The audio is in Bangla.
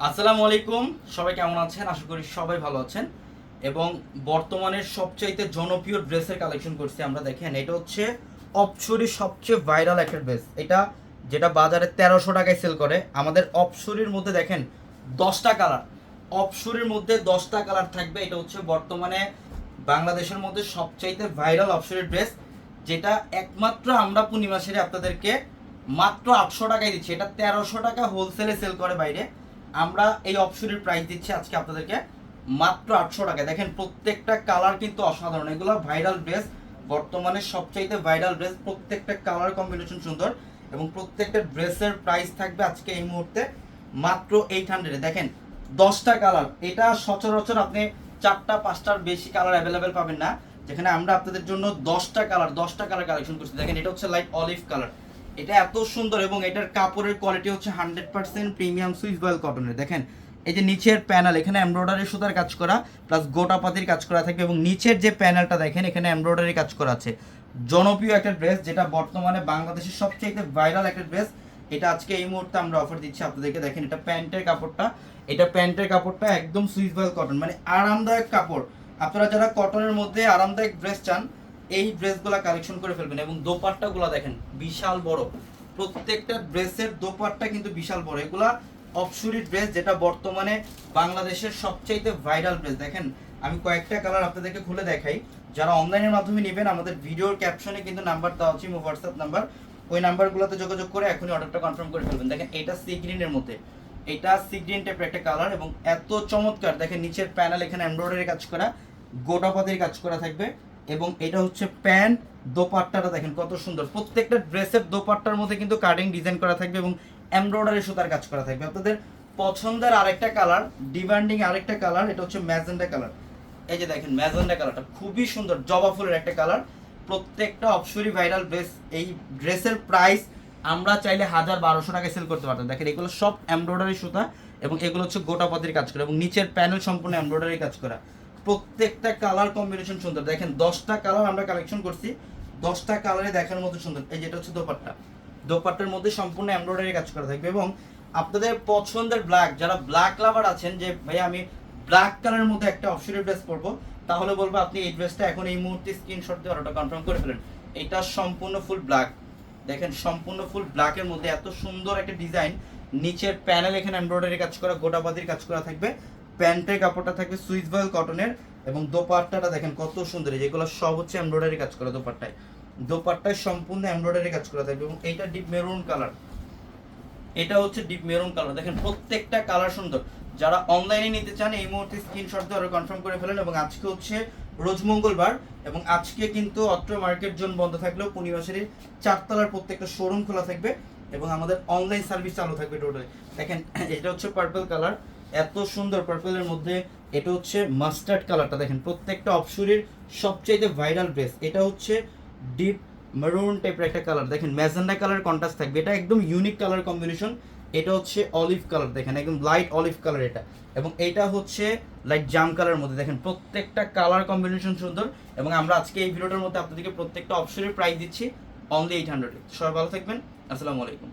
আসসালামু আলাইকুম, সবাই কেমন আছেন? আশা করি সবাই ভালো আছেন। এবং বর্তমানের সবচাইতে জনপ্রিয় ড্রেসের কালেকশন করছি আমরা। দেখেন, এটা হচ্ছে অপসরির সবচেয়ে ভাইরাল একটা ড্রেস। এটা যেটা বাজারে 1300 টাকায় সেল করে, আমাদের অপসরির মধ্যে দেখেন 10টা কালার। অপসরির মধ্যে 10টা কালার থাকবে। এটা হচ্ছে বর্তমানে বাংলাদেশের মধ্যে সবচাইতে ভাইরাল অপসরির ড্রেস, যেটা একমাত্র আমরা পূর্ণিমা সেরে আপনাদেরকে মাত্র 800 টাকায় দিচ্ছি। এটা 1300 টাকা হোলসেলে সেল করে বাইরে, আমরা এই অপশনের প্রাইস দিচ্ছি আজকে আপনাদেরকে মাত্র 800 টাকায়। দেখেন, প্রত্যেকটা কালার কিন্তু অসাধারণ। এগুলো ভাইরাল ড্রেস, বর্তমানে সবচাইতে ভাইরাল ড্রেস। প্রত্যেকটা কালার কম্বিনেশন সুন্দর এবং প্রত্যেকটা ড্রেসের প্রাইস থাকবে আজকে এই মুহূর্তে মাত্র 800-এ। দেখেন, 10টা কালার। এটা সচরাচর আপনি 4টা 5টার বেশি কালার অ্যাভেলেবেল পাবেন না, যেখানে আমরা আপনাদের জন্য 10টা কালার কালেকশন করছি। দেখেন, এটা হচ্ছে লাইট অলিভ কালার। এটা এত সুন্দর এবং এটার কাপড়ের কোয়ালিটি হচ্ছে 100% প্রিমিয়াম সুইস বয়েল কটনের। দেখেন, এই যে নিচের প্যানেল, এখানে এমব্রয়ডারি সুতার কাজ করা প্লাস গোটা পাতির কাজ করা থাকবে এবং নিচের যে প্যানেলটা দেখেন, এখানে এমব্রয়ডারি কাজ করা আছে। জনপ্রিয় একটা ড্রেস, যেটা বর্তমানে বাংলাদেশের সবচেয়ে ভাইরাল একটা ড্রেস। এটা আজকে এই মুহূর্তে আমরা অফার দিচ্ছি আপনাদেরকে। দেখেন, এটা প্যান্টের কাপড়টা একদম সুইস বয়েল কটন, মানে আরামদায়ক কাপড়। আপনারা যারা কটনের মধ্যে আরামদায়ক ড্রেস চান, এই ড্রেসগুলো কালেকশন করে ফেলবেন। এবং দোপাট্টাগুলো দেখেন বিশাল বড়, প্রত্যেকটা ড্রেসের দোপাট্টা কিন্তু বিশাল বড়। এগুলা অপসুরি ড্রেস, যেটা বর্তমানে বাংলাদেশের সবচাইতে ভাইরাল ড্রেস। দেখেন, আমি কয়েকটা কালার আপনাদেরকে খুলে দেখাই। যারা অনলাইনের মাধ্যমে নেবেন, আমাদের ভিডিওর ক্যাপশনে কিন্তু নাম্বার দেওয়া আছে, হোয়াটসঅ্যাপ নাম্বার। ওই নাম্বারগুলোতে যোগাযোগ করে এখনই অর্ডারটা কনফার্ম করে ফেলবেন। দেখেন, এটা সি গ্রিনের মধ্যে, এটা সি গ্রিন টাইপের একটা কালার এবং এত চমৎকার। দেখেন, নিচের প্যানেল এখানে এমব্রয়ডারি কাজ করা, গোটাপাতির কাজ করা থাকবে এবং এটা হচ্ছে প্যান্ট। দোপাট্টাটা দেখেন কত সুন্দর। প্রত্যেকটা ড্রেসের দোপাট্টার মধ্যে কিন্তু কাটিং ডিজাইন করা থাকবে এবং এমব্রয়ডারি সুতার কাজ করা থাকবে। আপনাদের পছন্দের আরেকটা কালার, ডিমান্ডিং আরেকটা কালার, এটা হচ্ছে ম্যাজেন্ডা কালার। এই যে দেখেন, ম্যাজেন্ডা কালারটা খুবই সুন্দর, জবা ফুলের একটা কালার। প্রত্যেকটা অপসরি ভাইরাল ড্রেস। এই ড্রেসের প্রাইস আমরা চাইলে 1000-1200 টাকায় সেল করতে পারতাম। দেখেন, এগুলো সব এমব্রয়ডারি সুতা এবং এগুলো হচ্ছে গোটাপাতির কাজ করা এবং নিচের প্যানেল সম্পূর্ণ এমব্রয়ডারি কাজ করা। প্রত্যেকটা কালার কম্বিনেশন সুন্দর। দেখেন, 10টা কালার আমরা কালেকশন করছি, 10টা কালারে দেখার মতো সুন্দর। এই যেটা হচ্ছে দোপাট্টার মধ্যে সম্পূর্ণ এমব্রয়ডারি কাজ করা থাকবে এবং আপনাদের পছন্দের ব্ল্যাক, যারা ব্ল্যাক লাভার আছেন, যে ভাই আমি ব্ল্যাক কালারের মধ্যে একটা অপশনের ড্রেস পরবো, তাহলে বলবো আপনি এই ড্রেসটা এখন এই মুহূর্তে স্ক্রিনশট দিয়ে অর্ডারটা কনফার্ম করে ফেলেন। এটা সম্পূর্ণ ফুল ব্ল্যাক। দেখেন, সম্পূর্ণ ফুল ব্ল্যাকের মধ্যে এত সুন্দর একটা ডিজাইন। নিচের প্যানেল এখানে এমব্রয়ডারি কাজ করা, গোটাপাতির কাজ করা থাকবে। প্যান্টের কাপড়টা থাকবে সুইস বয়েল কটনের এবং দোপাট্টাটা দেখেন কত সুন্দর। যেগুলো সব হচ্ছে এমব্রয়ডারি কাজ করা। দোপাট্টায় সম্পূর্ণ এমব্রয়ডারি কাজ করা থাকবে এবং এইটা ডিপ মেরুন কালার। এটা হচ্ছে ডিপ মেরুন কালার। দেখেন, প্রত্যেকটা কালার সুন্দর। যারা অনলাইনে নিতে চান, এই মুহূর্তে স্ক্রিনশট দিয়ে অর্ডার কনফার্ম করে ফেলেন। এবং আজকে হচ্ছে রোজ মঙ্গলবার এবং আজকে কিন্তু অত্র মার্কেট জোন বন্ধ থাকলেও পূর্ণিমাশারির 4তলার প্রত্যেকটা শোরুম খোলা থাকবে এবং আমাদের অনলাইন সার্ভিস চালু থাকবে টোটালি। দেখেন, এটা হচ্ছে পার্পল কালার, এত সুন্দর পার্পলের মধ্যে। এটা হচ্ছে মাস্টার্ড কালারটা। দেখেন, প্রত্যেকটা অপসুরির সবচেয়ে ভাইরাল ড্রেস। এটা হচ্ছে ডিপ মেরুন টাইপের একটা কালার। দেখেন, ম্যাজেন্ডা কালার কন্ট্রাস্ট থাকবে, এটা একদম ইউনিক কালার কম্বিনেশন। এটা হচ্ছে অলিভ কালার, দেখেন একদম লাইট অলিভ কালার এটা। এবং এটা হচ্ছে লাইট জাম কালারের মধ্যে। দেখেন, প্রত্যেকটা কালার কম্বিনেশন সুন্দর এবং আমরা আজকে এই ভিডিওটার মধ্যে আপনাদেরকে প্রত্যেকটা অপশনের প্রাইস দিচ্ছি অনলি 800। সবাই ভালো থাকবেন। আসসালামু আলাইকুম।